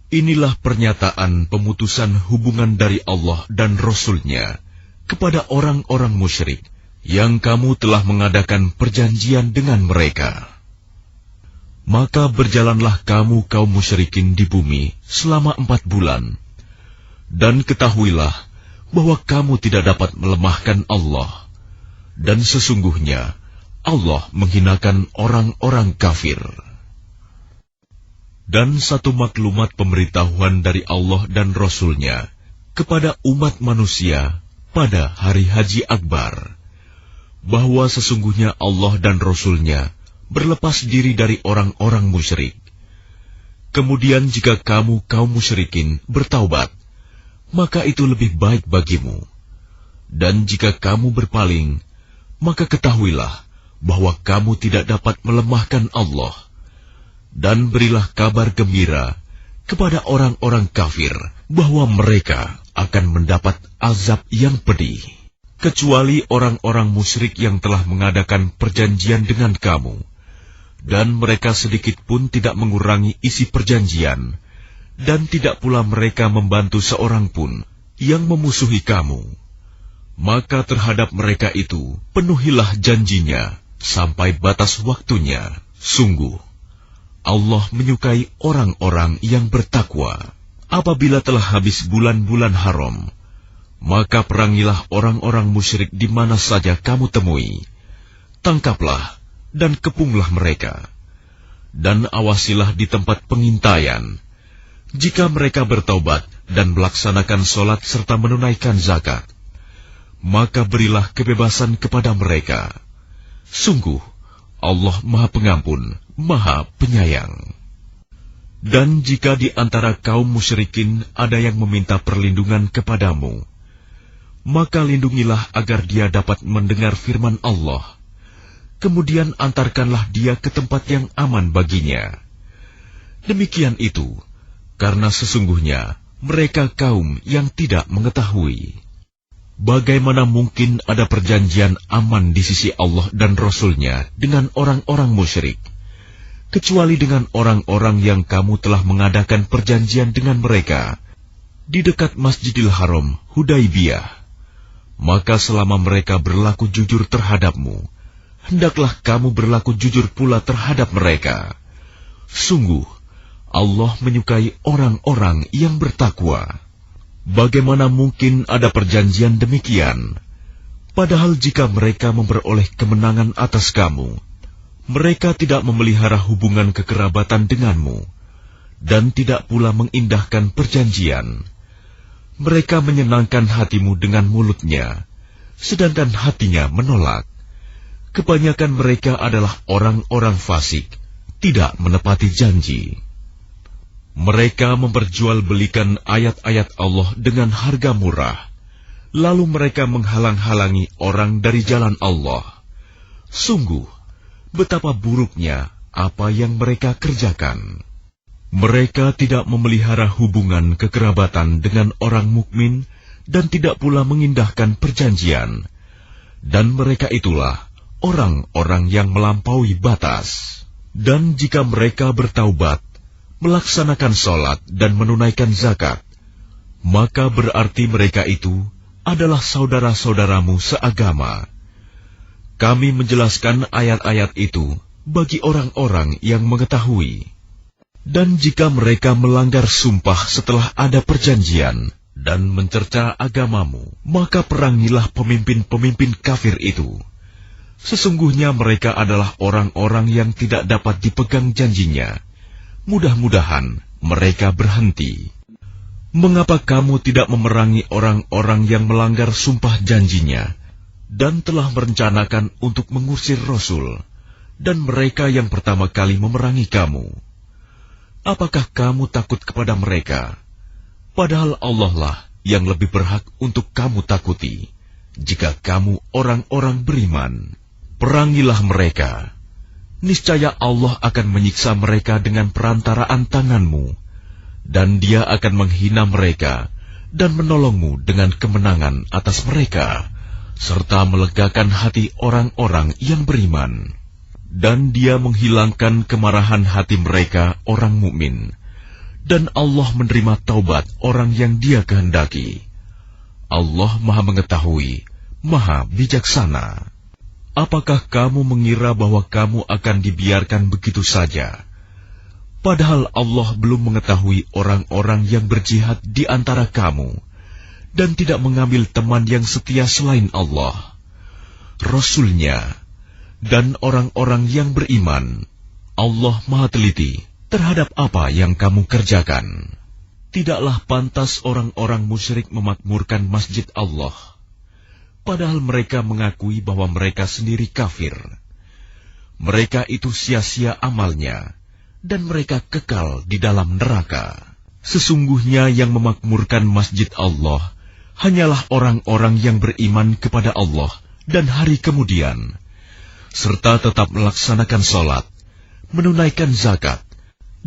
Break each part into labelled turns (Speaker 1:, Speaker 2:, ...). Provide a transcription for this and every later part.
Speaker 1: Inilah pernyataan pemutusan hubungan dari Allah dan Rasul-Nya kepada orang-orang musyrik yang kamu telah mengadakan perjanjian dengan mereka. Maka berjalanlah kamu kaum musyrikin di bumi selama 4 bulan, dan ketahuilah bahwa kamu tidak dapat melemahkan Allah, dan sesungguhnya Allah menghinakan orang-orang kafir. Dan satu maklumat pemberitahuan dari Allah dan Rasul-Nya kepada umat manusia pada hari Haji Akbar, bahwa sesungguhnya Allah dan Rasul-Nya berlepas diri dari orang-orang musyrik. Kemudian jika kamu kaum musyrikin bertaubat, maka itu lebih baik bagimu. Dan jika kamu berpaling, maka ketahuilah bahwa kamu tidak dapat melemahkan Allah. Dan berilah kabar gembira kepada orang-orang kafir bahwa mereka akan mendapat azab yang pedih, kecuali orang-orang musyrik yang telah mengadakan perjanjian dengan kamu, dan mereka sedikit pun tidak mengurangi isi perjanjian, dan tidak pula mereka membantu seorang pun yang memusuhi kamu. Maka terhadap mereka itu penuhilah janjinya sampai batas waktunya. Sungguh Allah menyukai orang-orang yang bertakwa. Apabila telah habis bulan-bulan haram, maka perangilah orang-orang musyrik di mana saja kamu temui. Tangkaplah dan kepunglah mereka, dan awasilah di tempat pengintaian. Jika mereka bertaubat dan melaksanakan sholat serta menunaikan zakat, maka berilah kebebasan kepada mereka. Sungguh Allah Maha Pengampun, Maha Penyayang. Dan jika di antara kaum musyrikin ada yang meminta perlindungan kepadamu, maka lindungilah agar dia dapat mendengar firman Allah. Kemudian antarkanlah dia ke tempat yang aman baginya. Demikian itu, karena sesungguhnya mereka kaum yang tidak mengetahui. Bagaimana mungkin ada perjanjian aman di sisi Allah dan Rasul-Nya dengan orang-orang musyrik, kecuali dengan orang-orang yang kamu telah mengadakan perjanjian dengan mereka di dekat Masjidil Haram, Hudaibiyah. Maka selama mereka berlaku jujur terhadapmu, hendaklah kamu berlaku jujur pula terhadap mereka. Sungguh, Allah menyukai orang-orang yang bertakwa. Bagaimana mungkin ada perjanjian demikian? Padahal jika mereka memperoleh kemenangan atas kamu, mereka tidak memelihara hubungan kekerabatan denganmu, dan tidak pula mengindahkan perjanjian. Mereka menyenangkan hatimu dengan mulutnya, sedangkan hatinya menolak. Kebanyakan mereka adalah orang-orang fasik, tidak menepati janji. Mereka memperjualbelikan ayat-ayat Allah dengan harga murah, lalu mereka menghalang-halangi orang dari jalan Allah. Sungguh, betapa buruknya apa yang mereka kerjakan. Mereka tidak memelihara hubungan kekerabatan dengan orang mukmin dan tidak pula mengindahkan perjanjian. Dan mereka itulah orang-orang yang melampaui batas. Dan jika mereka bertaubat, melaksanakan sholat dan menunaikan zakat, maka berarti mereka itu adalah saudara-saudaramu seagama. Kami menjelaskan ayat-ayat itu bagi orang-orang yang mengetahui. Dan jika mereka melanggar sumpah setelah ada perjanjian dan mencerca agamamu, maka perangilah pemimpin-pemimpin kafir itu. Sesungguhnya mereka adalah orang-orang yang tidak dapat dipegang janjinya. Mudah-mudahan mereka berhenti. Mengapa kamu tidak memerangi orang-orang yang melanggar sumpah janjinya dan telah merencanakan untuk mengusir Rasul dan mereka yang pertama kali memerangi kamu? Apakah kamu takut kepada mereka? Padahal Allah lah yang lebih berhak untuk kamu takuti. Jika kamu orang-orang beriman, perangilah mereka. Niscaya Allah akan menyiksa mereka dengan perantaraan tanganmu, dan Dia akan menghina mereka dan menolongmu dengan kemenangan atas mereka, serta melegakan hati orang-orang yang beriman. Dan Dia menghilangkan kemarahan hati mereka orang mukmin, dan Allah menerima taubat orang yang Dia kehendaki. Allah Maha Mengetahui, Maha Bijaksana. Apakah kamu mengira bahwa kamu akan dibiarkan begitu saja? Padahal Allah belum mengetahui orang-orang yang berjihad di antara kamu, dan tidak mengambil teman yang setia selain Allah, Rasul-Nya, dan orang-orang yang beriman. Allah Maha Teliti terhadap apa yang kamu kerjakan. Tidaklah pantas orang-orang musyrik memakmurkan masjid Allah, padahal mereka mengakui bahwa mereka sendiri kafir. Mereka itu sia-sia amalnya, dan mereka kekal di dalam neraka. Sesungguhnya yang memakmurkan masjid Allah hanyalah orang-orang yang beriman kepada Allah dan hari kemudian, serta tetap melaksanakan salat, menunaikan zakat,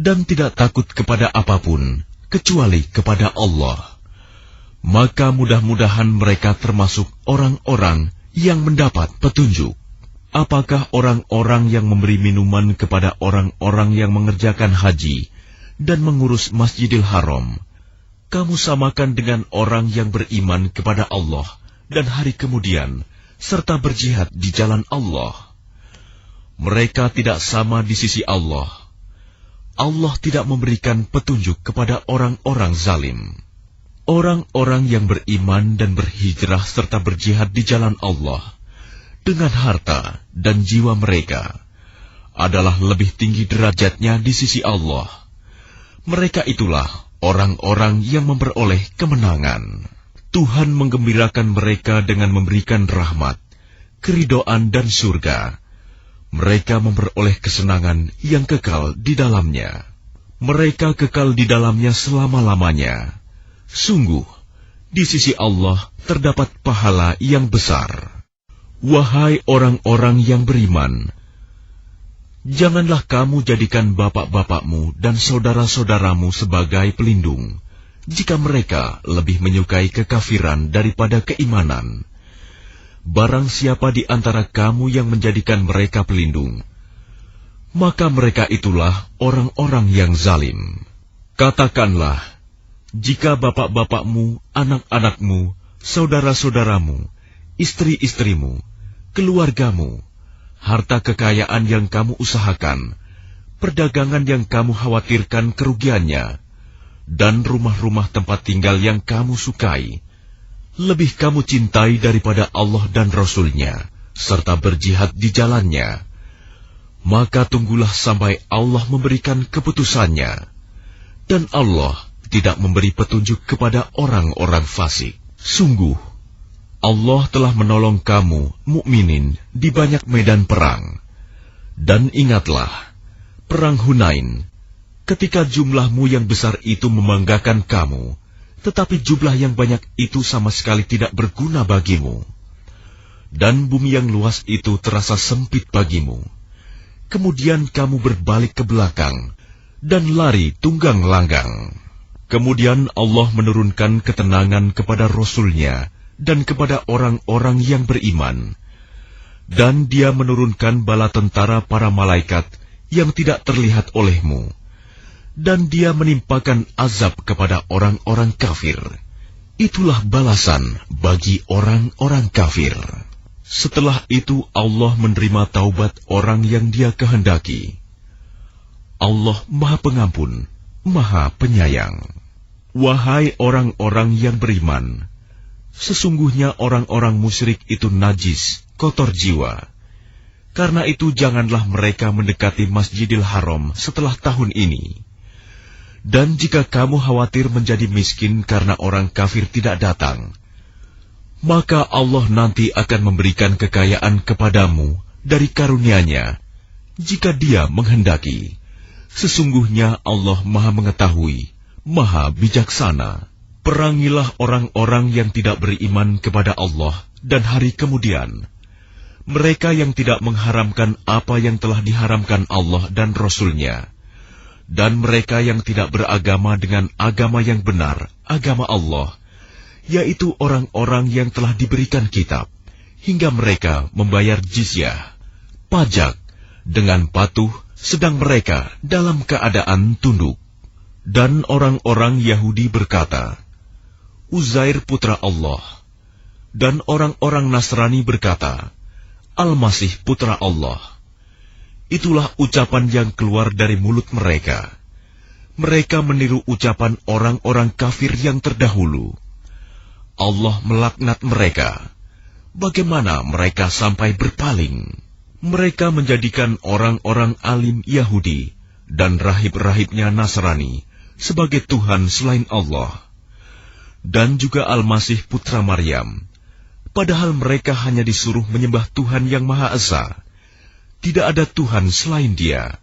Speaker 1: dan tidak takut kepada apapun kecuali kepada Allah. Maka mudah-mudahan mereka termasuk orang-orang yang mendapat petunjuk. Apakah orang-orang yang memberi minuman kepada orang-orang yang mengerjakan haji dan mengurus Masjidil Haram, kamu samakan dengan orang yang beriman kepada Allah dan hari kemudian, serta berjihad di jalan Allah? Mereka tidak sama di sisi Allah. Allah tidak memberikan petunjuk kepada orang-orang zalim. Orang-orang yang beriman dan berhijrah serta berjihad di jalan Allah dengan harta dan jiwa mereka adalah lebih tinggi derajatnya di sisi Allah. Mereka itulah orang-orang yang memperoleh kemenangan. Tuhan menggembirakan mereka dengan memberikan rahmat, keridhaan dan surga. Mereka memperoleh kesenangan yang kekal di dalamnya. Mereka kekal di dalamnya selama-lamanya. Sungguh, di sisi Allah terdapat pahala yang besar. Wahai orang-orang yang beriman, janganlah kamu jadikan bapak-bapakmu dan saudara-saudaramu sebagai pelindung, jika mereka lebih menyukai kekafiran daripada keimanan. Barang siapa di antara kamu yang menjadikan mereka pelindung, maka mereka itulah orang-orang yang zalim. Katakanlah, jika bapak-bapakmu, anak-anakmu, saudara-saudaramu, istri-istrimu, keluargamu, harta kekayaan yang kamu usahakan, perdagangan yang kamu khawatirkan kerugiannya, dan rumah-rumah tempat tinggal yang kamu sukai, lebih kamu cintai daripada Allah dan Rasul-Nya, serta berjihad di jalannya, maka tunggulah sampai Allah memberikan keputusannya, dan Allah tidak memberi petunjuk kepada orang-orang fasik. Sungguh, Allah telah menolong kamu, mukminin, di banyak medan perang. Dan ingatlah, perang Hunain, ketika jumlahmu yang besar itu membanggakan kamu, tetapi jumlah yang banyak itu sama sekali tidak berguna bagimu. Dan bumi yang luas itu terasa sempit bagimu. Kemudian kamu berbalik ke belakang dan lari tunggang langgang. Kemudian Allah menurunkan ketenangan kepada Rasul-Nya dan kepada orang-orang yang beriman. Dan Dia menurunkan bala tentara para malaikat yang tidak terlihat olehmu. Dan Dia menimpakan azab kepada orang-orang kafir. Itulah balasan bagi orang-orang kafir. Setelah itu Allah menerima taubat orang yang Dia kehendaki. Allah Maha Pengampun, Maha Penyayang. Wahai orang-orang yang beriman, sesungguhnya orang-orang musyrik itu najis, kotor jiwa. Karena itu janganlah mereka mendekati Masjidil Haram setelah tahun ini. Dan jika kamu khawatir menjadi miskin karena orang kafir tidak datang, maka Allah nanti akan memberikan kekayaan kepadamu dari karunia-Nya, jika Dia menghendaki. Sesungguhnya Allah Maha Mengetahui, Maha Bijaksana. Perangilah orang-orang yang tidak beriman kepada Allah dan hari kemudian. Mereka yang tidak mengharamkan apa yang telah diharamkan Allah dan Rasul-Nya. Dan mereka yang tidak beragama dengan agama yang benar, agama Allah, yaitu orang-orang yang telah diberikan kitab, hingga mereka membayar jizyah, pajak, dengan patuh, sedang mereka dalam keadaan tunduk. Dan orang-orang Yahudi berkata, Uzair putra Allah. Dan orang-orang Nasrani berkata, Al-Masih putra Allah. Itulah ucapan yang keluar dari mulut mereka. Mereka meniru ucapan orang-orang kafir yang terdahulu. Allah melaknat mereka. Bagaimana mereka sampai berpaling? Mereka menjadikan orang-orang alim Yahudi dan rahib-rahibnya Nasrani sebagai Tuhan selain Allah. Dan juga Al-Masih putra Maryam. Padahal mereka hanya disuruh menyembah Tuhan yang Maha Esa. Tidak ada Tuhan selain Dia.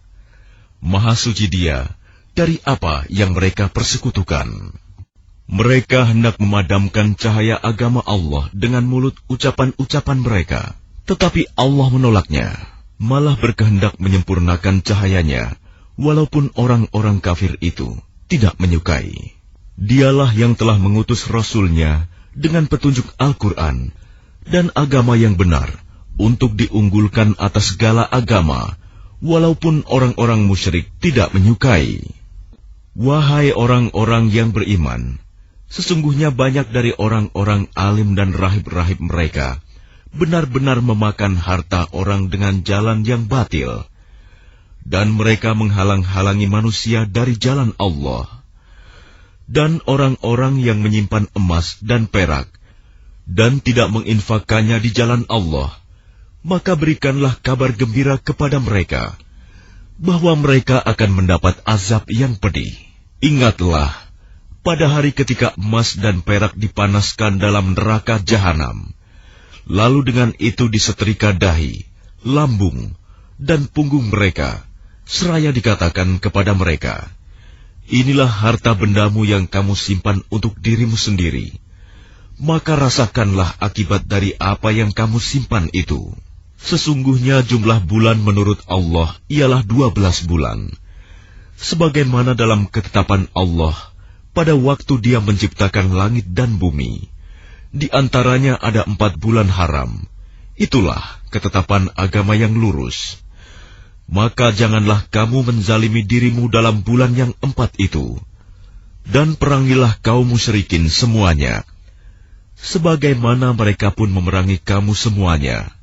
Speaker 1: Maha suci Dia dari apa yang mereka persekutukan. Mereka hendak memadamkan cahaya agama Allah dengan mulut ucapan-ucapan mereka. Tetapi Allah menolaknya, malah berkehendak menyempurnakan cahayanya, walaupun orang-orang kafir itu tidak menyukai. Dialah yang telah mengutus Rasul-Nya dengan petunjuk Al-Quran dan agama yang benar untuk diunggulkan atas segala agama, walaupun orang-orang musyrik tidak menyukai. Wahai orang-orang yang beriman, sesungguhnya banyak dari orang-orang alim dan rahib-rahib mereka benar-benar memakan harta orang dengan jalan yang batil, dan mereka menghalang-halangi manusia dari jalan Allah. Dan orang-orang yang menyimpan emas dan perak, dan tidak menginfakkannya di jalan Allah, maka berikanlah kabar gembira kepada mereka, bahwa mereka akan mendapat azab yang pedih. Ingatlah, pada hari ketika emas dan perak dipanaskan dalam neraka jahanam, lalu dengan itu disetrika dahi, lambung, dan punggung mereka, seraya dikatakan kepada mereka, inilah harta bendamu yang kamu simpan untuk dirimu sendiri. Maka rasakanlah akibat dari apa yang kamu simpan itu. Sesungguhnya jumlah bulan menurut Allah ialah 12 bulan. Sebagaimana dalam ketetapan Allah, pada waktu Dia menciptakan langit dan bumi, di antaranya ada 4 bulan haram. Itulah ketetapan agama yang lurus. Maka janganlah kamu menzalimi dirimu dalam bulan yang 4 itu. Dan perangilah kaum musyrikin semuanya, sebagaimana mereka pun memerangi kamu semuanya.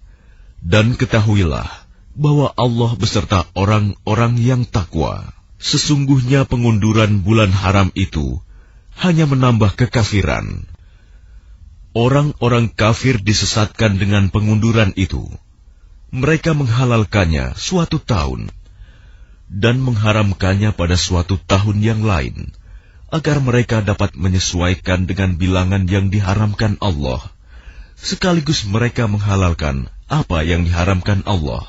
Speaker 1: Dan ketahuilah bahwa Allah beserta orang-orang yang takwa. Sesungguhnya pengunduran bulan haram itu hanya menambah kekafiran. Orang-orang kafir disesatkan dengan pengunduran itu. Mereka menghalalkannya suatu tahun dan mengharamkannya pada suatu tahun yang lain, agar mereka dapat menyesuaikan dengan bilangan yang diharamkan Allah, sekaligus mereka menghalalkan apa yang diharamkan Allah.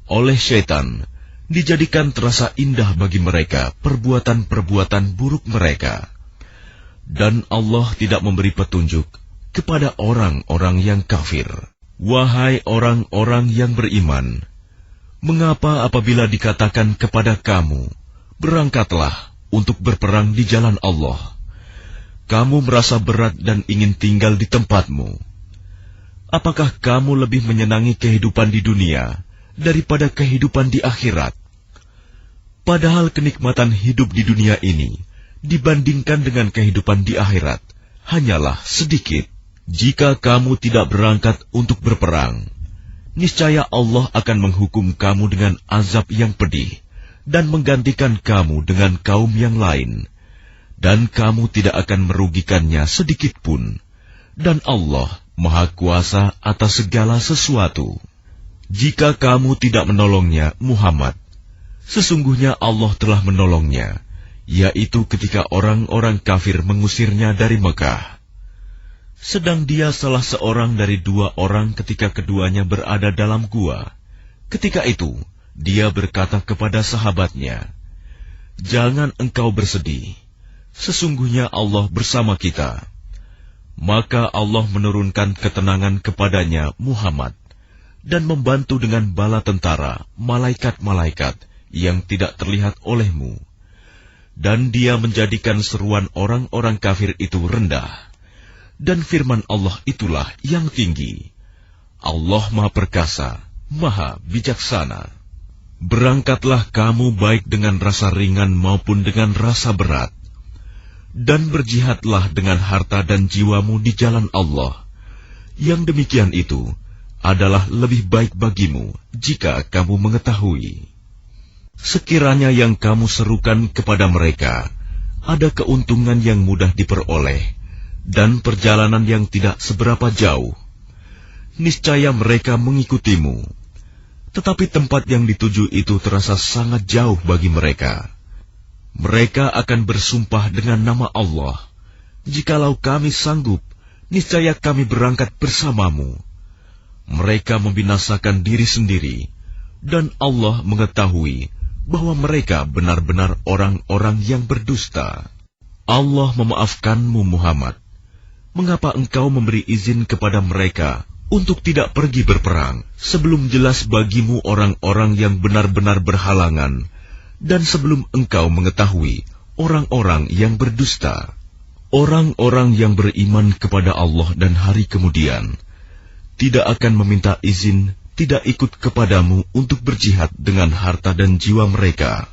Speaker 1: Oleh syaitan, dijadikan terasa indah bagi mereka perbuatan-perbuatan buruk mereka. Dan Allah tidak memberi petunjuk kepada orang-orang yang kafir. Wahai orang-orang yang beriman, mengapa apabila dikatakan kepada kamu, berangkatlah untuk berperang di jalan Allah, kamu merasa berat dan ingin tinggal di tempatmu? Apakah kamu lebih menyenangi kehidupan di dunia daripada kehidupan di akhirat? Padahal kenikmatan hidup di dunia ini dibandingkan dengan kehidupan di akhirat hanyalah sedikit. Jika kamu tidak berangkat untuk berperang, niscaya Allah akan menghukum kamu dengan azab yang pedih dan menggantikan kamu dengan kaum yang lain, dan kamu tidak akan merugikannya sedikit pun. Dan Allah Maha Kuasa atas segala sesuatu. Jika kamu tidak menolongnya, Muhammad, sesungguhnya Allah telah menolongnya, yaitu ketika orang-orang kafir mengusirnya dari Mekah. Sedang dia salah seorang dari 2 orang ketika keduanya berada dalam gua. Ketika itu, dia berkata kepada sahabatnya, "Jangan engkau bersedih, sesungguhnya Allah bersama kita." Maka Allah menurunkan ketenangan kepadanya, Muhammad, dan membantu dengan bala tentara, malaikat-malaikat yang tidak terlihat olehmu. Dan dia menjadikan seruan orang-orang kafir itu rendah. Dan firman Allah itulah yang tinggi. Allah Maha Perkasa, Maha Bijaksana. Berangkatlah kamu baik dengan rasa ringan maupun dengan rasa berat, dan berjihadlah dengan harta dan jiwamu di jalan Allah. Yang demikian itu adalah lebih baik bagimu jika kamu mengetahui. Sekiranya yang kamu serukan kepada mereka ada keuntungan yang mudah diperoleh dan perjalanan yang tidak seberapa jauh, niscaya mereka mengikutimu. Tetapi tempat yang dituju itu terasa sangat jauh bagi mereka. Mereka akan bersumpah dengan nama Allah, "Jikalau kami sanggup, niscaya kami berangkat bersamamu." Mereka membinasakan diri sendiri, dan Allah mengetahui bahwa mereka benar-benar orang-orang yang berdusta. Allah memaafkanmu, Muhammad. Mengapa engkau memberi izin kepada mereka untuk tidak pergi berperang, sebelum jelas bagimu orang-orang yang benar-benar berhalangan, dan sebelum engkau mengetahui orang-orang yang berdusta? Orang-orang yang beriman kepada Allah dan hari kemudian tidak akan meminta izin tidak ikut kepadamu untuk berjihad dengan harta dan jiwa mereka.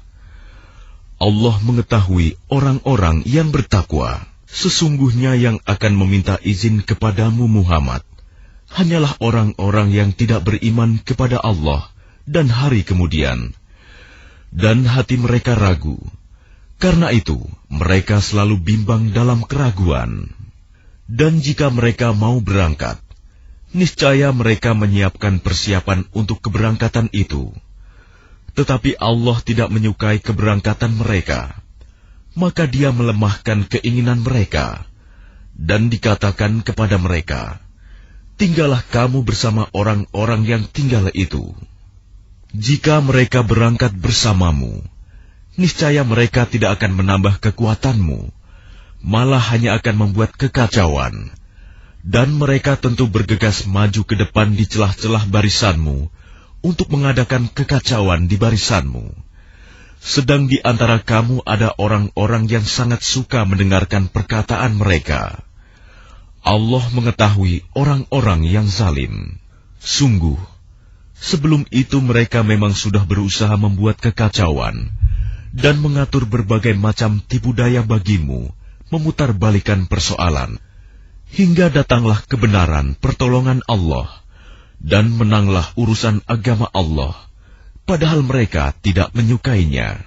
Speaker 1: Allah mengetahui orang-orang yang bertakwa. Sesungguhnya yang akan meminta izin kepadamu, Muhammad, hanyalah orang-orang yang tidak beriman kepada Allah dan hari kemudian, dan hati mereka ragu. Karena itu, mereka selalu bimbang dalam keraguan. Dan jika mereka mau berangkat, niscaya mereka menyiapkan persiapan untuk keberangkatan itu. Tetapi Allah tidak menyukai keberangkatan mereka, maka Dia melemahkan keinginan mereka, dan dikatakan kepada mereka, "Tinggallah kamu bersama orang-orang yang tinggal itu." Jika mereka berangkat bersamamu, niscaya mereka tidak akan menambah kekuatanmu, malah hanya akan membuat kekacauan. Dan mereka tentu bergegas maju ke depan di celah-celah barisanmu untuk mengadakan kekacauan di barisanmu. Sedang di antara kamu ada orang-orang yang sangat suka mendengarkan perkataan mereka. Allah mengetahui orang-orang yang zalim. Sungguh, sebelum itu mereka memang sudah berusaha membuat kekacauan dan mengatur berbagai macam tipu daya bagimu, memutarbalikan persoalan, hingga datanglah kebenaran pertolongan Allah, dan menanglah urusan agama Allah, padahal mereka tidak menyukainya.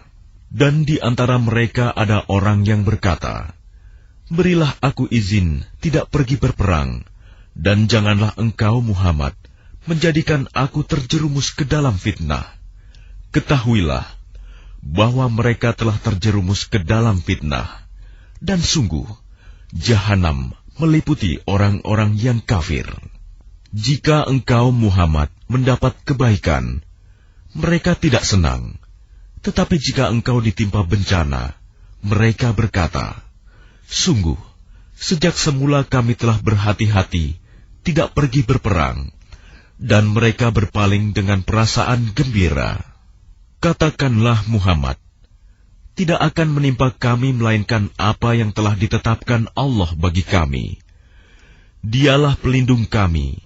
Speaker 1: Dan di antara mereka ada orang yang berkata, "Berilah aku izin tidak pergi berperang, dan janganlah engkau, Muhammad, menjadikan aku terjerumus ke dalam fitnah." Ketahuilah bahwa mereka telah terjerumus ke dalam fitnah, dan sungguh, Jahanam meliputi orang-orang yang kafir. Jika engkau, Muhammad, mendapat kebaikan, mereka tidak senang. Tetapi jika engkau ditimpa bencana, mereka berkata, "Sungguh, sejak semula kami telah berhati-hati tidak pergi berperang," dan mereka berpaling dengan perasaan gembira. Katakanlah, Muhammad, tidak akan menimpa kami melainkan apa yang telah ditetapkan Allah bagi kami. Dialah pelindung kami.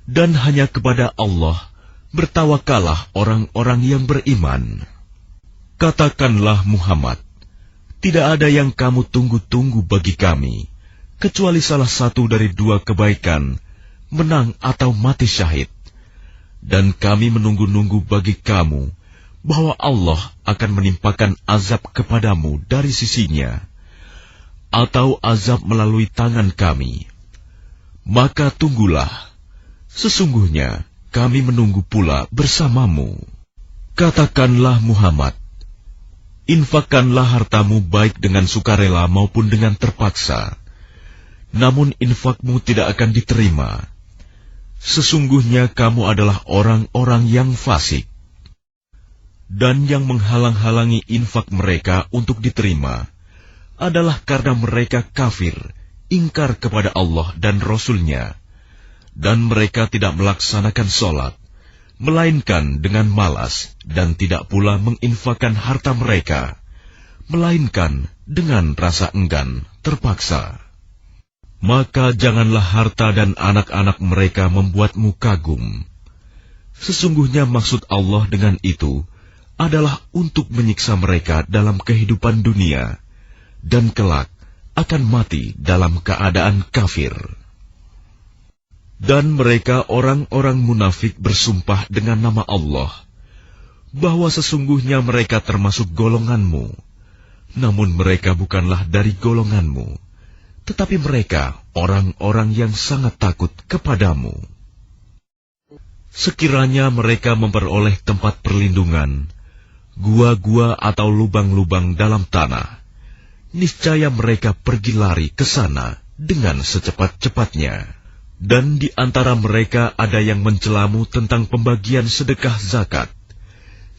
Speaker 1: Dan hanya kepada Allah bertawakallah orang-orang yang beriman. Katakanlah, Muhammad, tidak ada yang kamu tunggu-tunggu bagi kami, kecuali salah satu dari dua kebaikan, menang atau mati syahid. Dan kami menunggu-nunggu bagi kamu bahwa Allah akan menimpakan azab kepadamu dari sisinya, atau azab melalui tangan kami. Maka tunggulah, sesungguhnya kami menunggu pula bersamamu. Katakanlah, Muhammad, infakkanlah hartamu baik dengan sukarela maupun dengan terpaksa, namun infakmu tidak akan diterima. Sesungguhnya kamu adalah orang-orang yang fasik. Dan yang menghalang-halangi infak mereka untuk diterima adalah karena mereka kafir, ingkar kepada Allah dan Rasul-Nya, dan mereka tidak melaksanakan sholat, melainkan dengan malas, dan tidak pula menginfakkan harta mereka, melainkan dengan rasa enggan, terpaksa. Maka janganlah harta dan anak-anak mereka membuatmu kagum. Sesungguhnya maksud Allah dengan itu adalah untuk menyiksa mereka dalam kehidupan dunia, dan kelak akan mati dalam keadaan kafir. Dan mereka orang-orang munafik bersumpah dengan nama Allah, bahwa sesungguhnya mereka termasuk golonganmu, namun mereka bukanlah dari golonganmu, tetapi mereka orang-orang yang sangat takut kepadamu. Sekiranya mereka memperoleh tempat perlindungan, gua-gua atau lubang-lubang dalam tanah, niscaya mereka pergi lari ke sana dengan secepat-cepatnya. Dan di antara mereka ada yang mencelamu tentang pembagian sedekah zakat.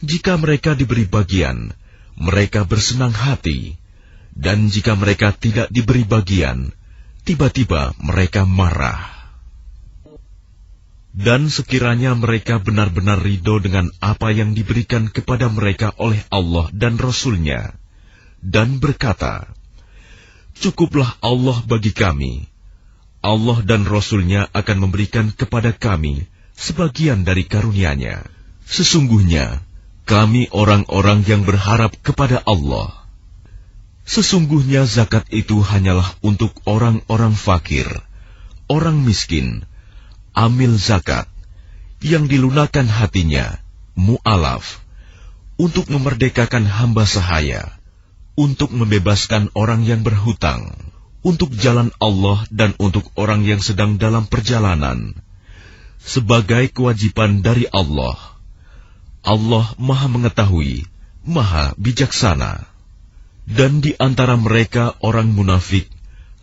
Speaker 1: Jika mereka diberi bagian, mereka bersenang hati, dan jika mereka tidak diberi bagian, tiba-tiba mereka marah. Dan sekiranya mereka benar-benar ridho dengan apa yang diberikan kepada mereka oleh Allah dan Rasul-Nya, dan berkata, "Cukuplah Allah bagi kami, Allah dan Rasul-Nya akan memberikan kepada kami sebagian dari karunia-Nya. Sesungguhnya kami orang-orang yang berharap kepada Allah." Sesungguhnya zakat itu hanyalah untuk orang-orang fakir, orang miskin, amil zakat, yang dilunakkan hatinya, mu'alaf, untuk memerdekakan hamba sahaya, untuk membebaskan orang yang berhutang, untuk jalan Allah dan untuk orang yang sedang dalam perjalanan, sebagai kewajiban dari Allah. Allah Maha Mengetahui, Maha Bijaksana. Dan di antara mereka orang munafik,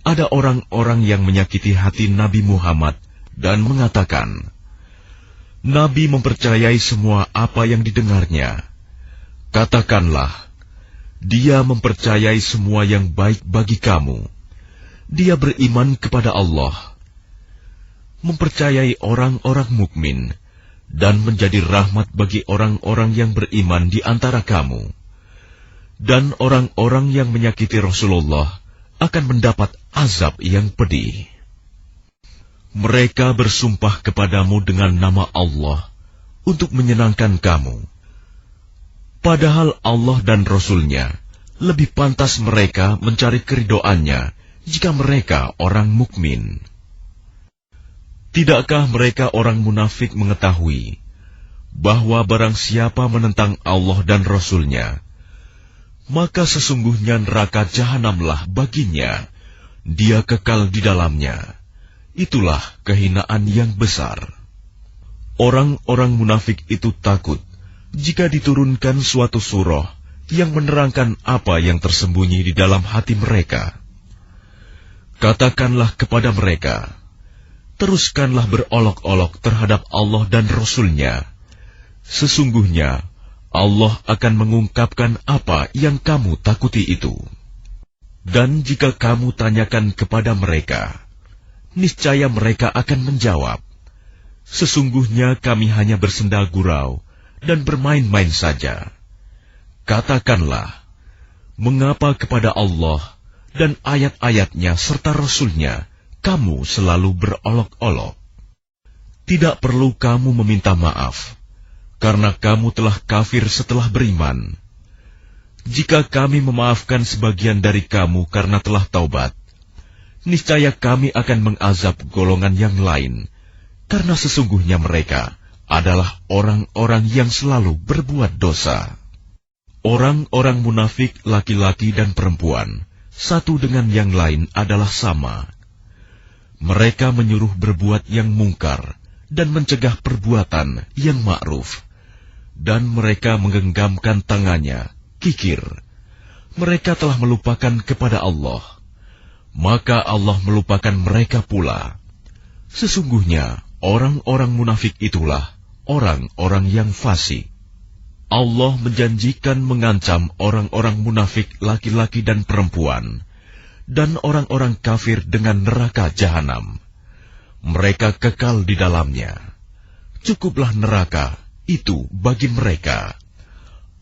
Speaker 1: ada orang-orang yang menyakiti hati Nabi Muhammad dan mengatakan, Nabi mempercayai semua apa yang didengarnya. Katakanlah, dia mempercayai semua yang baik bagi kamu. Dia beriman kepada Allah, mempercayai orang-orang mukmin, dan menjadi rahmat bagi orang-orang yang beriman di antara kamu. Dan orang-orang yang menyakiti Rasulullah akan mendapat azab yang pedih. Mereka bersumpah kepadamu dengan nama Allah untuk menyenangkan kamu. Padahal Allah dan Rasul-Nya lebih pantas mereka mencari keridoannya jika mereka orang mukmin. Tidakkah mereka orang munafik mengetahui bahwa barang siapa menentang Allah dan Rasul-Nya, maka sesungguhnya neraka jahanamlah baginya, dia kekal di dalamnya. Itulah kehinaan yang besar. Orang-orang munafik itu takut jika diturunkan suatu surah yang menerangkan apa yang tersembunyi di dalam hati mereka. Katakanlah kepada mereka, teruskanlah berolok-olok terhadap Allah dan Rasul-Nya. Sesungguhnya Allah akan mengungkapkan apa yang kamu takuti itu. Dan jika kamu tanyakan kepada mereka, niscaya mereka akan menjawab, sesungguhnya kami hanya bersenda gurau dan bermain-main saja. Katakanlah, mengapa kepada Allah dan ayat-ayatnya serta Rasul-Nya kamu selalu berolok-olok? Tidak perlu kamu meminta maaf, karena kamu telah kafir setelah beriman. Jika kami memaafkan sebagian dari kamu karena telah taubat, niscaya kami akan mengazab golongan yang lain, karena sesungguhnya mereka adalah orang-orang yang selalu berbuat dosa. Orang-orang munafik laki-laki dan perempuan, satu dengan yang lain adalah sama. Mereka menyuruh berbuat yang mungkar dan mencegah perbuatan yang ma'ruf. Dan mereka menggenggamkan tangannya, kikir. Mereka telah melupakan kepada Allah. Maka Allah melupakan mereka pula. Sesungguhnya orang-orang munafik itulah orang-orang yang fasik. Allah menjanjikan mengancam orang-orang munafik laki-laki dan perempuan, dan orang-orang kafir dengan neraka jahanam. Mereka kekal di dalamnya. Cukuplah neraka itu bagi mereka.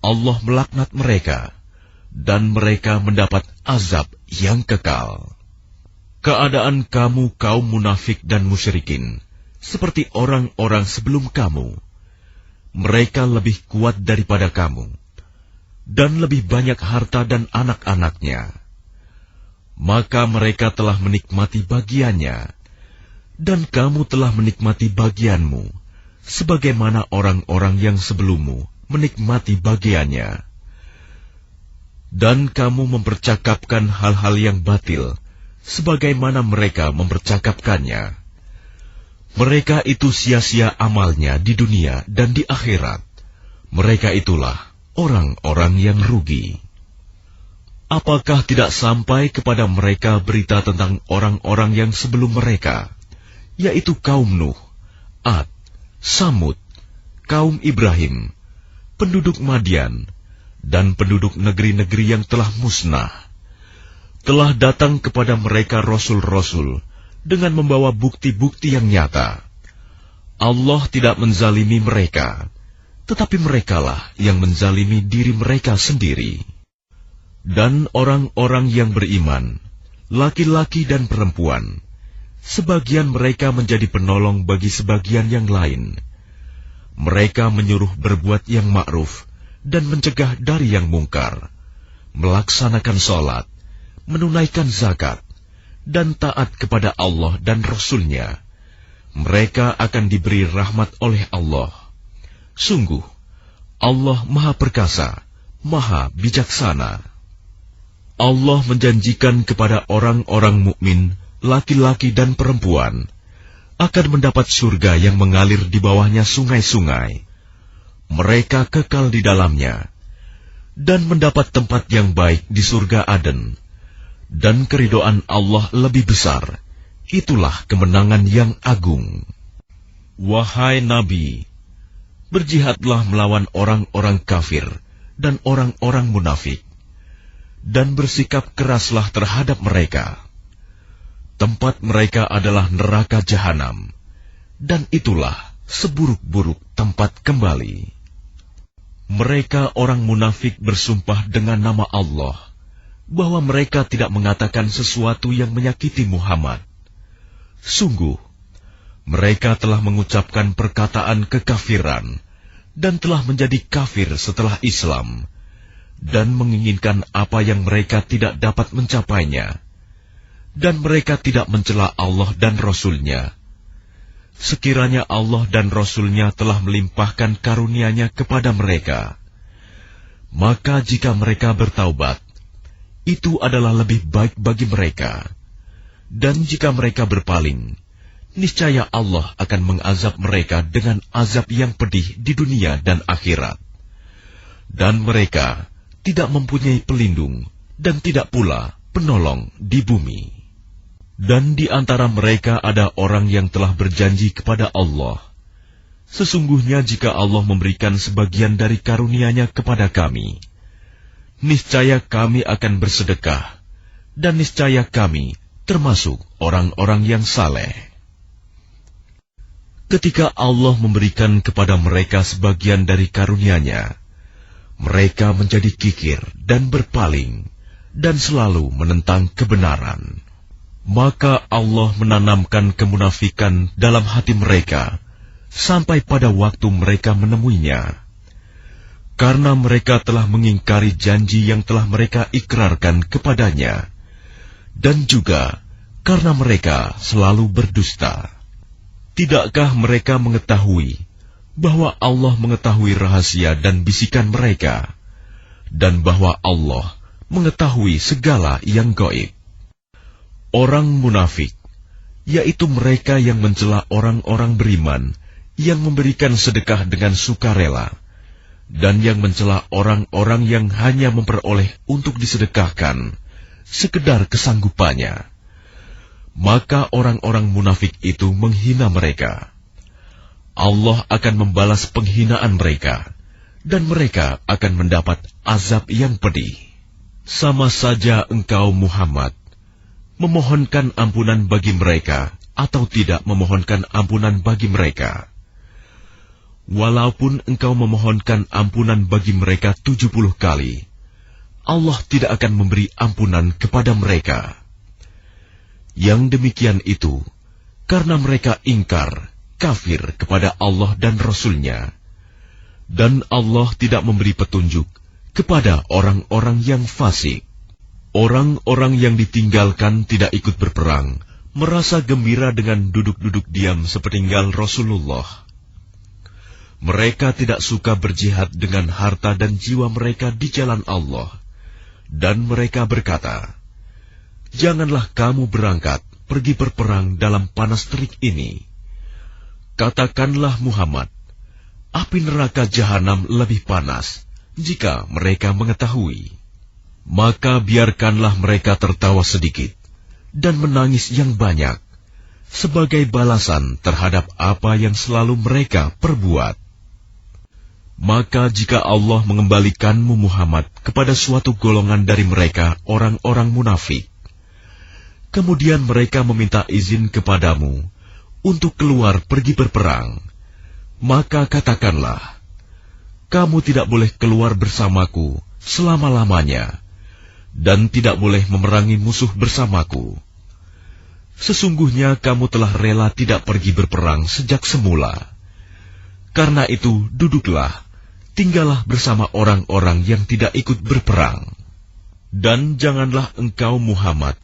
Speaker 1: Allah melaknat mereka, dan mereka mendapat azab yang kekal. Keadaan kamu kaum munafik dan musyrikin seperti orang-orang sebelum kamu. mereka lebih kuat daripada kamu, dan lebih banyak harta dan anak-anaknya. Maka mereka telah menikmati bagiannya, dan kamu telah menikmati bagianmu, sebagaimana orang-orang yang sebelummu menikmati bagiannya. Dan kamu mempercakapkan hal-hal yang batil, sebagaimana mereka mempercakapkannya. Mereka itu sia-sia amalnya di dunia dan di akhirat. Mereka itulah orang-orang yang rugi. Apakah tidak sampai kepada mereka berita tentang orang-orang yang sebelum mereka, yaitu kaum Nuh, Ad, Samud, kaum Ibrahim, penduduk Madian, dan penduduk negeri-negeri yang telah musnah? Telah datang kepada mereka rasul-rasul dengan membawa bukti-bukti yang nyata. Allah tidak menzalimi mereka, tetapi merekalah yang menzalimi diri mereka sendiri. Dan orang-orang yang beriman, laki-laki dan perempuan, sebagian mereka menjadi penolong bagi sebagian yang lain. Mereka menyuruh berbuat yang ma'ruf dan mencegah dari yang mungkar, melaksanakan sholat, menunaikan zakat, dan taat kepada Allah dan Rasul-Nya. Mereka akan diberi rahmat oleh Allah. Sungguh, Allah Maha Perkasa, Maha Bijaksana. Allah menjanjikan kepada orang-orang mukmin, laki-laki dan perempuan, akan mendapat surga yang mengalir di bawahnya sungai-sungai. Mereka kekal di dalamnya, dan mendapat tempat yang baik di surga Aden. Dan keridhaan Allah lebih besar. Itulah kemenangan yang agung. Wahai Nabi, berjihadlah melawan orang-orang kafir dan orang-orang munafik, dan bersikap keraslah terhadap mereka. Tempat mereka adalah neraka jahanam, dan itulah seburuk-buruk tempat kembali. Mereka orang munafik bersumpah dengan nama Allah, bahwa mereka tidak mengatakan sesuatu yang menyakiti Muhammad. Sungguh, mereka telah mengucapkan perkataan kekafiran dan telah menjadi kafir setelah Islam, dan menginginkan apa yang mereka tidak dapat mencapainya, dan mereka tidak mencela Allah dan Rasul-Nya. Sekiranya Allah dan Rasul-Nya telah melimpahkan karunia-Nya kepada mereka, maka jika mereka bertaubat, itu adalah lebih baik bagi mereka. Dan jika mereka berpaling, niscaya Allah akan mengazab mereka dengan azab yang pedih di dunia dan akhirat. Dan mereka tidak mempunyai pelindung dan tidak pula penolong di bumi. Dan di antara mereka ada orang yang telah berjanji kepada Allah, sesungguhnya jika Allah memberikan sebagian dari karunia-Nya kepada kami, niscaya kami akan bersedekah, dan niscaya kami termasuk orang-orang yang saleh. Ketika Allah memberikan kepada mereka sebagian dari karunia-Nya, mereka menjadi kikir dan berpaling, dan selalu menentang kebenaran. Maka Allah menanamkan kemunafikan dalam hati mereka, sampai pada waktu mereka menemuinya. Karena mereka telah mengingkari janji yang telah mereka ikrarkan kepadanya, dan juga karena mereka selalu berdusta. Tidakkah mereka mengetahui bahwa Allah mengetahui rahasia dan bisikan mereka, dan bahwa Allah mengetahui segala yang gaib? Orang munafik, yaitu mereka yang mencela orang-orang beriman yang memberikan sedekah dengan sukarela, dan yang mencela orang-orang yang hanya memperoleh untuk disedekahkan sekedar kesanggupannya, maka orang-orang munafik itu menghina mereka. Allah akan membalas penghinaan mereka, dan mereka akan mendapat azab yang pedih. Sama saja engkau Muhammad memohonkan ampunan bagi mereka atau tidak memohonkan ampunan bagi mereka. Walaupun engkau memohonkan ampunan bagi mereka 70 kali, Allah tidak akan memberi ampunan kepada mereka. Yang demikian itu, karena mereka ingkar, kafir kepada Allah dan Rasul-Nya. Dan Allah tidak memberi petunjuk kepada orang-orang yang fasik. Orang-orang yang ditinggalkan tidak ikut berperang merasa gembira dengan duduk-duduk diam sepeninggal Rasulullah. Mereka tidak suka berjihad dengan harta dan jiwa mereka di jalan Allah. Dan mereka berkata, "Janganlah kamu berangkat pergi berperang dalam panas terik ini." Katakanlah Muhammad, api neraka jahanam lebih panas jika mereka mengetahui. Maka biarkanlah mereka tertawa sedikit dan menangis yang banyak sebagai balasan terhadap apa yang selalu mereka perbuat. Maka jika Allah mengembalikanmu Muhammad kepada suatu golongan dari mereka orang-orang munafik, kemudian mereka meminta izin kepadamu untuk keluar pergi berperang, maka katakanlah, kamu tidak boleh keluar bersamaku selama-lamanya, dan tidak boleh memerangi musuh bersamaku. Sesungguhnya kamu telah rela tidak pergi berperang sejak semula. Karena itu duduklah, tinggallah bersama orang-orang yang tidak ikut berperang. Dan janganlah engkau Muhammad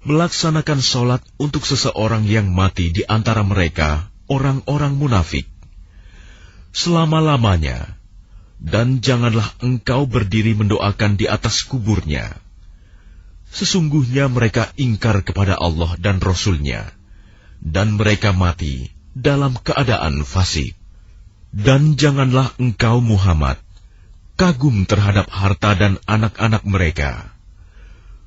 Speaker 1: melaksanakan sholat untuk seseorang yang mati di antara mereka, orang-orang munafik, selama-lamanya. Dan janganlah engkau berdiri mendoakan di atas kuburnya. Sesungguhnya mereka ingkar kepada Allah dan Rasul-Nya, dan mereka mati dalam keadaan fasik. Dan janganlah engkau Muhammad kagum terhadap harta dan anak-anak mereka.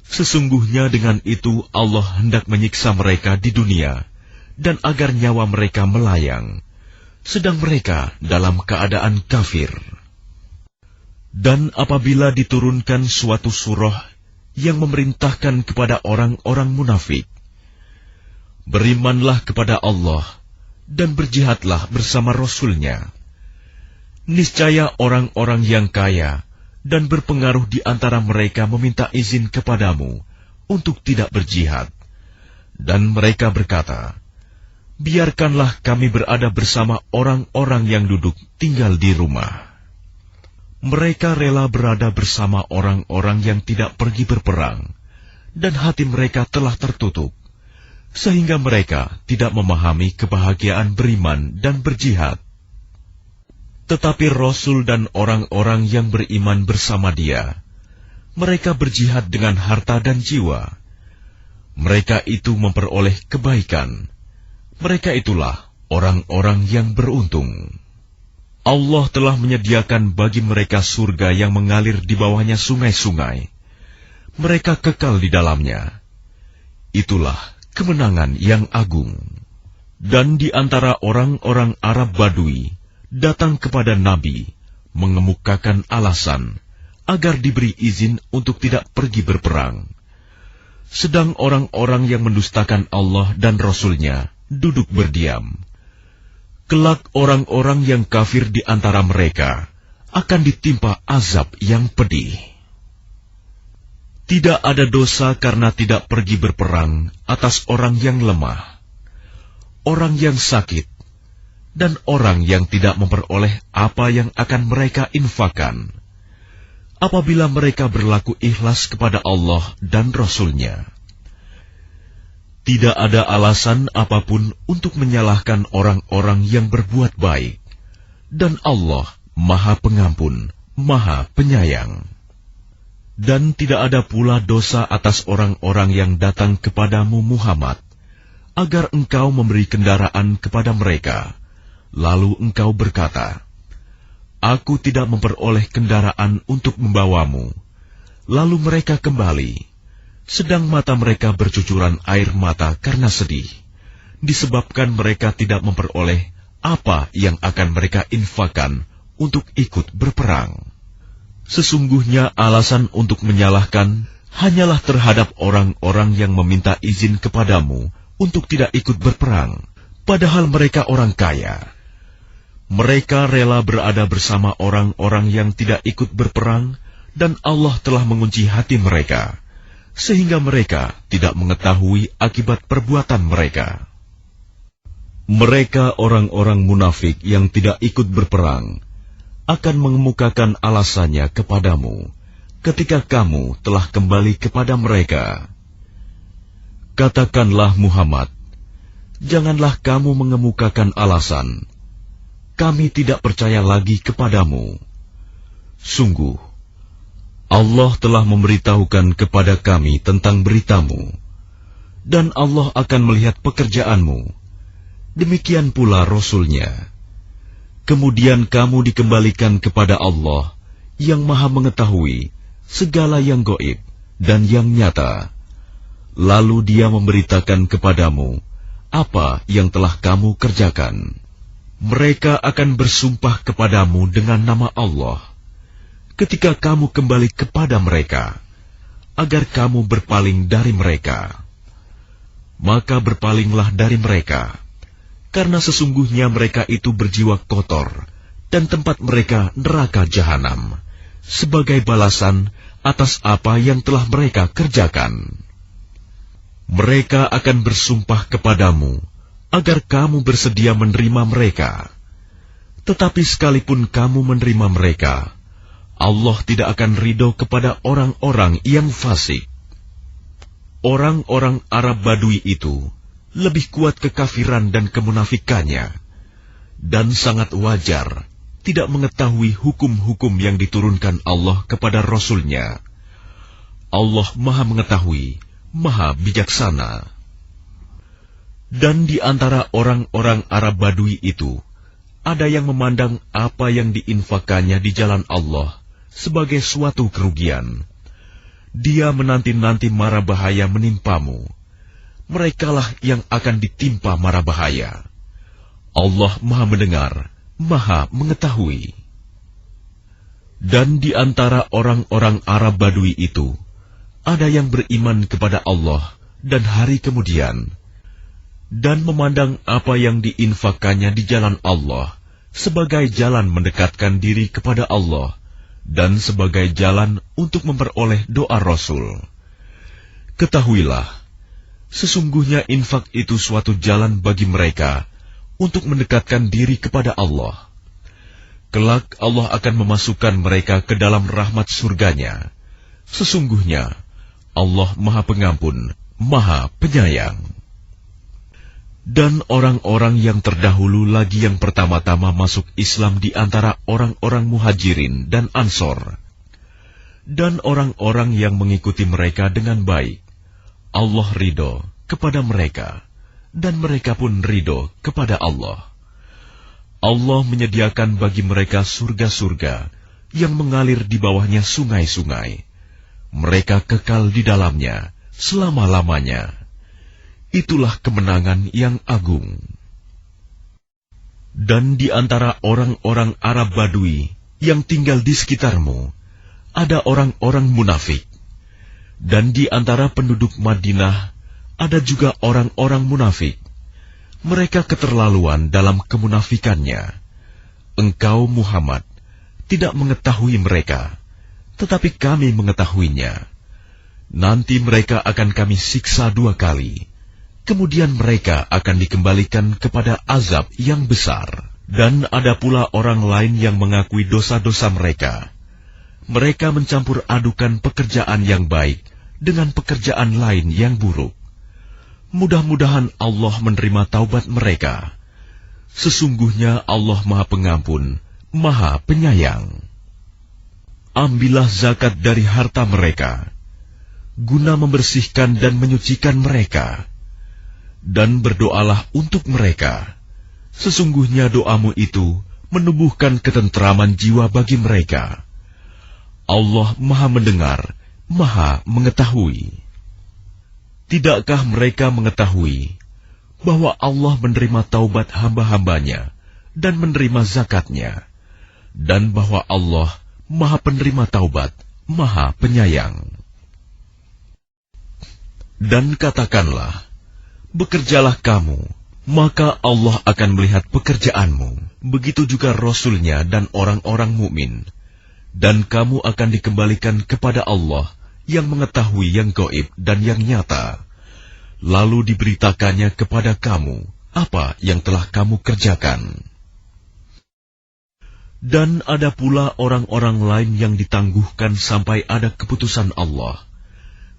Speaker 1: Sesungguhnya dengan itu Allah hendak menyiksa mereka di dunia, dan agar nyawa mereka melayang, sedang mereka dalam keadaan kafir. Dan apabila diturunkan suatu surah yang memerintahkan kepada orang-orang munafik, berimanlah kepada Allah dan berjihadlah bersama Rasul-Nya. Niscaya orang-orang yang kaya dan berpengaruh di antara mereka meminta izin kepadamu untuk tidak berjihad. Dan mereka berkata, biarkanlah kami berada bersama orang-orang yang duduk tinggal di rumah. Mereka rela berada bersama orang-orang yang tidak pergi berperang, dan hati mereka telah tertutup, sehingga mereka tidak memahami kebahagiaan beriman dan berjihad. Tetapi Rasul dan orang-orang yang beriman bersama dia, mereka berjihad dengan harta dan jiwa. Mereka itu memperoleh kebaikan. Mereka itulah orang-orang yang beruntung. Allah telah menyediakan bagi mereka surga yang mengalir di bawahnya sungai-sungai. Mereka kekal di dalamnya. Itulah kemenangan yang agung. Dan di antara orang-orang Arab Badui datang kepada Nabi mengemukakan alasan agar diberi izin untuk tidak pergi berperang. Sedang orang-orang yang mendustakan Allah dan Rasul-Nya duduk berdiam. Kelak orang-orang yang kafir di antara mereka akan ditimpa azab yang pedih. Tidak ada dosa karena tidak pergi berperang atas orang yang lemah, orang yang sakit, dan orang yang tidak memperoleh apa yang akan mereka infakkan, apabila mereka berlaku ikhlas kepada Allah dan Rasul-Nya. Tidak ada alasan apapun untuk menyalahkan orang-orang yang berbuat baik, dan Allah Maha Pengampun, Maha Penyayang. Dan tidak ada pula dosa atas orang-orang yang datang kepadamu Muhammad, agar engkau memberi kendaraan kepada mereka, lalu engkau berkata, "Aku tidak memperoleh kendaraan untuk membawamu." Lalu mereka kembali, sedang mata mereka bercucuran air mata karena sedih, disebabkan mereka tidak memperoleh apa yang akan mereka infakkan untuk ikut berperang. Sesungguhnya alasan untuk menyalahkan hanyalah terhadap orang-orang yang meminta izin kepadamu untuk tidak ikut berperang, padahal mereka orang kaya. Mereka rela berada bersama orang-orang yang tidak ikut berperang, dan Allah telah mengunci hati mereka, sehingga mereka tidak mengetahui akibat perbuatan mereka. Mereka orang-orang munafik yang tidak ikut berperang akan mengemukakan alasannya kepadamu ketika kamu telah kembali kepada mereka. Katakanlah Muhammad, janganlah kamu mengemukakan alasan, kami tidak percaya lagi kepadamu. Sungguh, Allah telah memberitahukan kepada kami tentang beritamu, dan Allah akan melihat pekerjaanmu. Demikian pula Rasul-Nya. Kemudian kamu dikembalikan kepada Allah yang Maha mengetahui segala yang gaib dan yang nyata. Lalu Dia memberitakan kepadamu apa yang telah kamu kerjakan. Mereka akan bersumpah kepadamu dengan nama Allah ketika kamu kembali kepada mereka, agar kamu berpaling dari mereka. Maka berpalinglah dari mereka, karena sesungguhnya mereka itu berjiwa kotor, dan tempat mereka neraka jahanam, sebagai balasan atas apa yang telah mereka kerjakan. Mereka akan bersumpah kepadamu, agar kamu bersedia menerima mereka. Tetapi sekalipun kamu menerima mereka, Allah tidak akan ridho kepada orang-orang yang fasik. Orang-orang Arab Badui itu lebih kuat kekafiran dan kemunafikannya, dan sangat wajar tidak mengetahui hukum-hukum yang diturunkan Allah kepada Rasul-Nya. Allah Maha Mengetahui, Maha Bijaksana. Dan di antara orang-orang Arab Badui itu, ada yang memandang apa yang diinfakannya di jalan Allah sebagai suatu kerugian. Dia menanti-nanti mara bahaya menimpamu. Merekalah yang akan ditimpa mara bahaya. Allah Maha Mendengar, Maha Mengetahui. Dan di antara orang-orang Arab Badui itu, ada yang beriman kepada Allah dan hari kemudian, dan memandang apa yang diinfakannya di jalan Allah sebagai jalan mendekatkan diri kepada Allah, dan sebagai jalan untuk memperoleh doa Rasul. Ketahuilah, sesungguhnya infak itu suatu jalan bagi mereka untuk mendekatkan diri kepada Allah. Kelak Allah akan memasukkan mereka ke dalam rahmat surganya. Sesungguhnya Allah Maha Pengampun, Maha Penyayang. Dan orang-orang yang terdahulu lagi yang pertama-tama masuk Islam di antara orang-orang Muhajirin dan Ansor, dan orang-orang yang mengikuti mereka dengan baik, Allah ridho kepada mereka, dan mereka pun ridho kepada Allah. Allah menyediakan bagi mereka surga-surga yang mengalir di bawahnya sungai-sungai. Mereka kekal di dalamnya selama-lamanya. Itulah kemenangan yang agung. Dan di antara orang-orang Arab Badui yang tinggal di sekitarmu, ada orang-orang munafik. Dan di antara penduduk Madinah, ada juga orang-orang munafik. Mereka keterlaluan dalam kemunafikannya. Engkau, Muhammad, tidak mengetahui mereka, tetapi kami mengetahuinya. Nanti mereka akan kami siksa 2 kali. Kemudian mereka akan dikembalikan kepada azab yang besar. Dan ada pula orang lain yang mengakui dosa-dosa mereka. Mereka mencampur adukan pekerjaan yang baik dengan pekerjaan lain yang buruk. Mudah-mudahan Allah menerima taubat mereka. Sesungguhnya Allah Maha Pengampun, Maha Penyayang. Ambillah zakat dari harta mereka, guna membersihkan dan menyucikan mereka. Dan berdoalah untuk mereka. Sesungguhnya doamu itu menumbuhkan ketentraman jiwa bagi mereka. Allah Maha Mendengar, Maha Mengetahui. Tidakkah mereka mengetahui bahwa Allah menerima taubat hamba-hambanya dan menerima zakatnya, dan bahwa Allah Maha Penerima Taubat, Maha Penyayang? Dan katakanlah, bekerjalah kamu, maka Allah akan melihat pekerjaanmu. Begitu juga Rasul-Nya dan orang-orang mukmin. Dan kamu akan dikembalikan kepada Allah yang mengetahui yang gaib dan yang nyata. Lalu diberitakannya kepada kamu apa yang telah kamu kerjakan. Dan ada pula orang-orang lain yang ditangguhkan sampai ada keputusan Allah.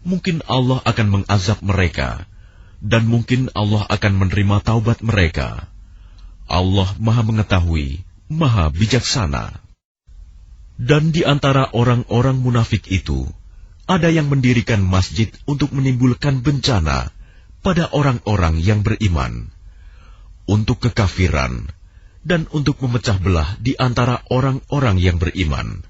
Speaker 1: Mungkin Allah akan mengazab mereka, dan mungkin Allah akan menerima taubat mereka. Allah Maha Mengetahui, Maha Bijaksana. Dan di antara orang-orang munafik itu, ada yang mendirikan masjid untuk menimbulkan bencana pada orang-orang yang beriman, untuk kekafiran, dan untuk memecah belah di antara orang-orang yang beriman,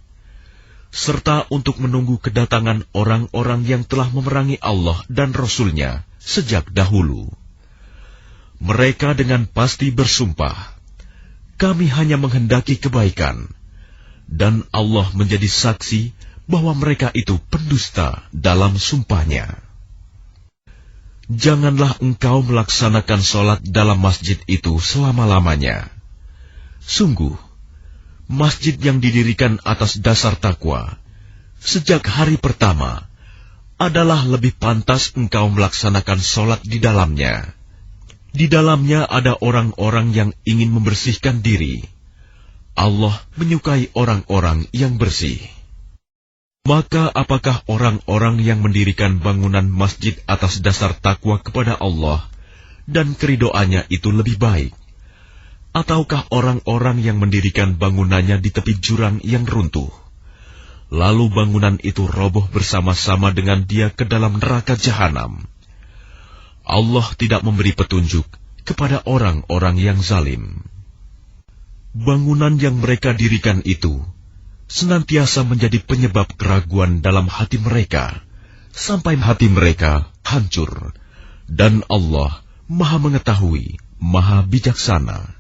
Speaker 1: serta untuk menunggu kedatangan orang-orang yang telah memerangi Allah dan Rasul-Nya sejak dahulu. Mereka dengan pasti bersumpah, kami hanya menghendaki kebaikan, dan Allah menjadi saksi bahwa mereka itu pendusta dalam sumpahnya. Janganlah engkau melaksanakan sholat dalam masjid itu selama-lamanya. Sungguh, masjid yang didirikan atas dasar takwa sejak hari pertama adalah lebih pantas engkau melaksanakan sholat di dalamnya. Di dalamnya ada orang-orang yang ingin membersihkan diri. Allah menyukai orang-orang yang bersih. Maka apakah orang-orang yang mendirikan bangunan masjid atas dasar takwa kepada Allah dan keridoannya itu lebih baik? Ataukah orang-orang yang mendirikan bangunannya di tepi jurang yang runtuh, lalu bangunan itu roboh bersama-sama dengan dia ke dalam neraka jahanam? Allah tidak memberi petunjuk kepada orang-orang yang zalim. Bangunan yang mereka dirikan itu senantiasa menjadi penyebab keraguan dalam hati mereka, sampai hati mereka hancur. Dan Allah Maha Mengetahui, Maha Bijaksana.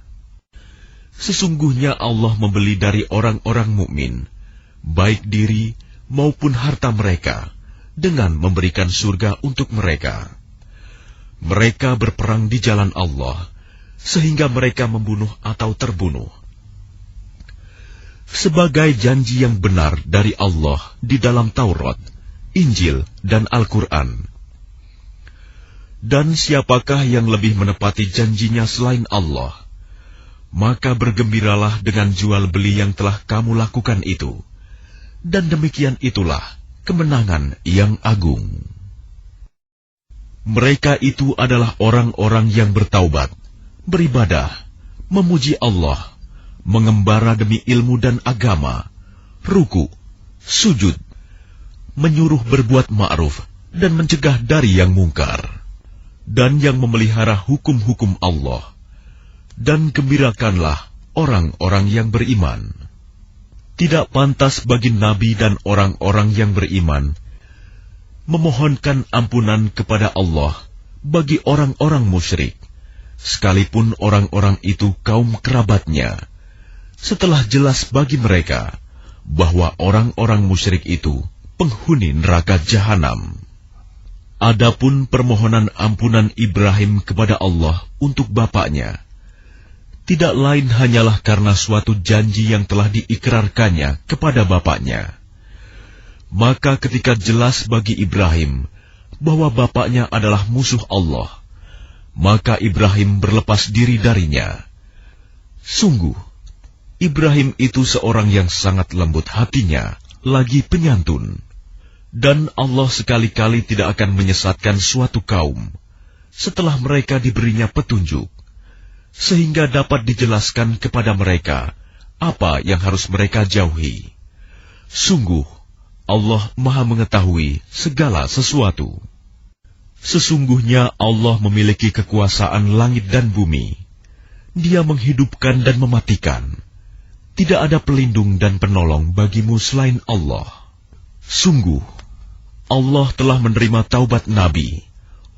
Speaker 1: Sesungguhnya Allah membeli dari orang-orang mukmin, baik diri maupun harta mereka, dengan memberikan surga untuk mereka. Mereka berperang di jalan Allah, sehingga mereka membunuh atau terbunuh. Sebagai janji yang benar dari Allah di dalam Taurat, Injil, dan Al-Quran. Dan siapakah yang lebih menepati janjinya selain Allah? Maka bergembiralah dengan jual beli yang telah kamu lakukan itu. Dan demikian itulah kemenangan yang agung. Mereka itu adalah orang-orang yang bertaubat, beribadah, memuji Allah, mengembara demi ilmu dan agama, ruku, sujud, menyuruh berbuat ma'ruf dan mencegah dari yang mungkar, dan yang memelihara hukum-hukum Allah. Dan gembirakanlah orang-orang yang beriman. Tidak pantas bagi nabi dan orang-orang yang beriman memohonkan ampunan kepada Allah bagi orang-orang musyrik, sekalipun orang-orang itu kaum kerabatnya, setelah jelas bagi mereka bahwa orang-orang musyrik itu penghuni neraka jahanam. Adapun permohonan ampunan Ibrahim kepada Allah untuk bapaknya, tidak lain hanyalah karena suatu janji yang telah diikrarkannya kepada bapaknya. Maka ketika jelas bagi Ibrahim bahwa bapaknya adalah musuh Allah, maka Ibrahim berlepas diri darinya. Sungguh, Ibrahim itu seorang yang sangat lembut hatinya, lagi penyantun. Dan Allah sekali-kali tidak akan menyesatkan suatu kaum setelah mereka diberinya petunjuk, sehingga dapat dijelaskan kepada mereka apa yang harus mereka jauhi. Sungguh, Allah Maha Mengetahui segala sesuatu. Sesungguhnya Allah memiliki kekuasaan langit dan bumi. Dia menghidupkan dan mematikan. Tidak ada pelindung dan penolong bagimu selain Allah. Sungguh, Allah telah menerima taubat Nabi,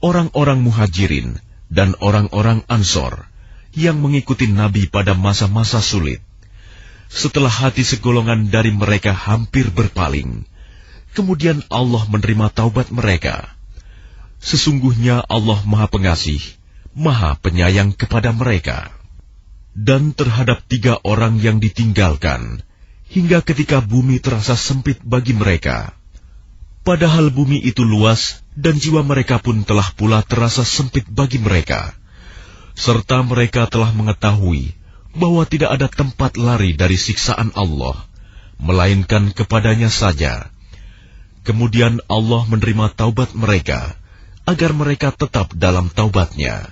Speaker 1: orang-orang Muhajirin, dan orang-orang Ansor yang mengikuti Nabi pada masa-masa sulit. Setelah hati segolongan dari mereka hampir berpaling, kemudian Allah menerima taubat mereka. Sesungguhnya Allah Maha Pengasih, Maha Penyayang kepada mereka. Dan terhadap 3 orang yang ditinggalkan, hingga ketika bumi terasa sempit bagi mereka. Padahal bumi itu luas, dan jiwa mereka pun telah pula terasa sempit bagi mereka. Serta mereka telah mengetahui bahwa tidak ada tempat lari dari siksaan Allah, melainkan kepadanya saja. Kemudian Allah menerima taubat mereka, agar mereka tetap dalam taubatnya.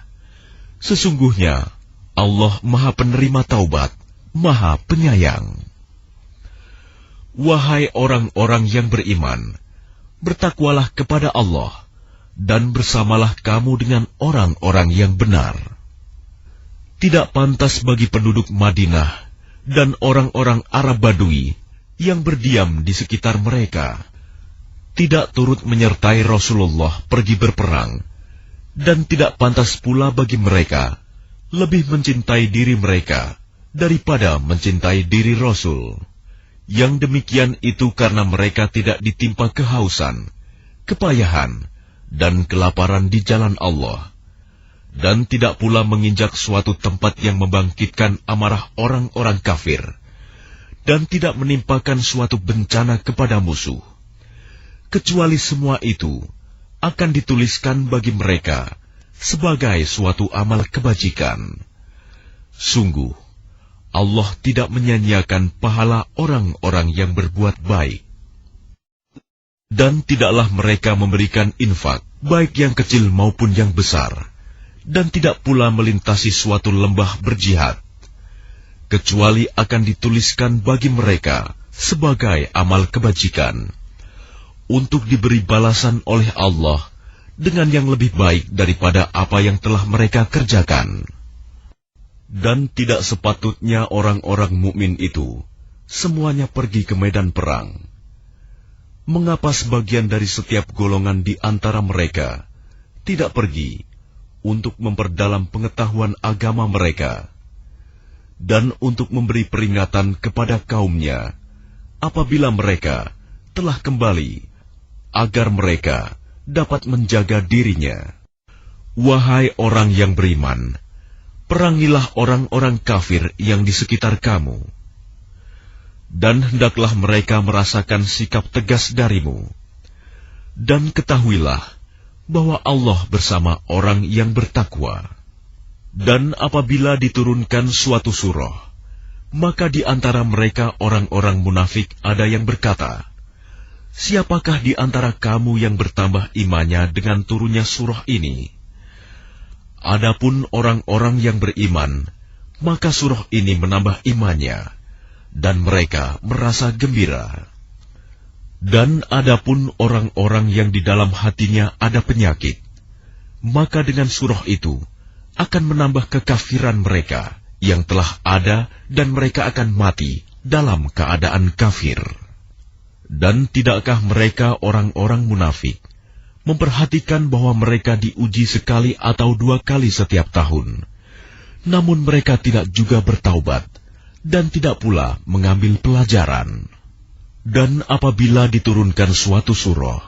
Speaker 1: Sesungguhnya Allah Maha Penerima Taubat, Maha Penyayang. Wahai orang-orang yang beriman, bertakwalah kepada Allah, dan bersamalah kamu dengan orang-orang yang benar. Tidak pantas bagi penduduk Madinah dan orang-orang Arab Badui yang berdiam di sekitar mereka, tidak turut menyertai Rasulullah pergi berperang, dan tidak pantas pula bagi mereka lebih mencintai diri mereka daripada mencintai diri Rasul. Yang demikian itu karena mereka tidak ditimpa kehausan, kepayahan, dan kelaparan di jalan Allah, dan tidak pula menginjak suatu tempat yang membangkitkan amarah orang-orang kafir, dan tidak menimpakan suatu bencana kepada musuh. Kecuali semua itu akan dituliskan bagi mereka sebagai suatu amal kebajikan. Sungguh, Allah tidak menyanyiakan pahala orang-orang yang berbuat baik. Dan tidaklah mereka memberikan infak, baik yang kecil maupun yang besar, dan tidak pula melintasi suatu lembah berjihad, kecuali akan dituliskan bagi mereka sebagai amal kebajikan, untuk diberi balasan oleh Allah dengan yang lebih baik daripada apa yang telah mereka kerjakan. Dan tidak sepatutnya orang-orang mukmin itu semuanya pergi ke medan perang. Mengapa sebagian dari setiap golongan di antara mereka tidak pergi untuk memperdalam pengetahuan agama mereka, dan untuk memberi peringatan kepada kaumnya apabila mereka telah kembali, agar mereka dapat menjaga dirinya. Wahai orang yang beriman, perangilah orang-orang kafir yang di sekitar kamu, dan hendaklah mereka merasakan sikap tegas darimu. Dan ketahuilah bahwa Allah bersama orang yang bertakwa. Dan apabila diturunkan suatu surah, maka di antara mereka orang-orang munafik ada yang berkata, "Siapakah di antara kamu yang bertambah imannya dengan turunnya surah ini?" Adapun orang-orang yang beriman, maka surah ini menambah imannya, dan mereka merasa gembira. Dan adapun orang-orang yang di dalam hatinya ada penyakit, maka dengan surah itu akan menambah kekafiran mereka yang telah ada, dan mereka akan mati dalam keadaan kafir. Dan tidakkah mereka orang-orang munafik memperhatikan bahwa mereka diuji sekali atau dua kali setiap tahun, namun mereka tidak juga bertaubat dan tidak pula mengambil pelajaran? Dan apabila diturunkan suatu surah,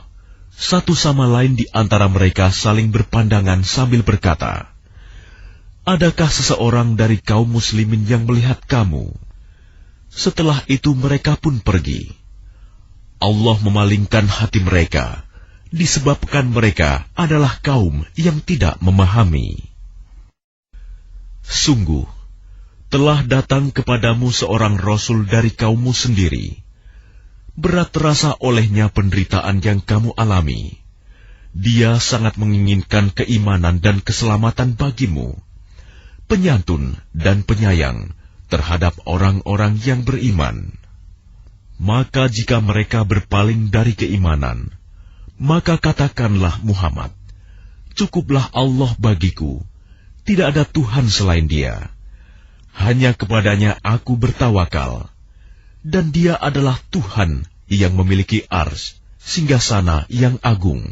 Speaker 1: satu sama lain di antara mereka saling berpandangan sambil berkata, "Adakah seseorang dari kaum muslimin yang melihat kamu?" Setelah itu mereka pun pergi. Allah memalingkan hati mereka, disebabkan mereka adalah kaum yang tidak memahami. Sungguh, telah datang kepadamu seorang Rasul dari kaummu sendiri. Berat terasa olehnya penderitaan yang kamu alami. Dia sangat menginginkan keimanan dan keselamatan bagimu, penyantun dan penyayang terhadap orang-orang yang beriman. Maka jika mereka berpaling dari keimanan, maka katakanlah Muhammad, "Cukuplah Allah bagiku, tidak ada Tuhan selain Dia. Hanya kepadanya aku bertawakal, dan Dia adalah Tuhan yang memiliki ars, singgasana yang agung."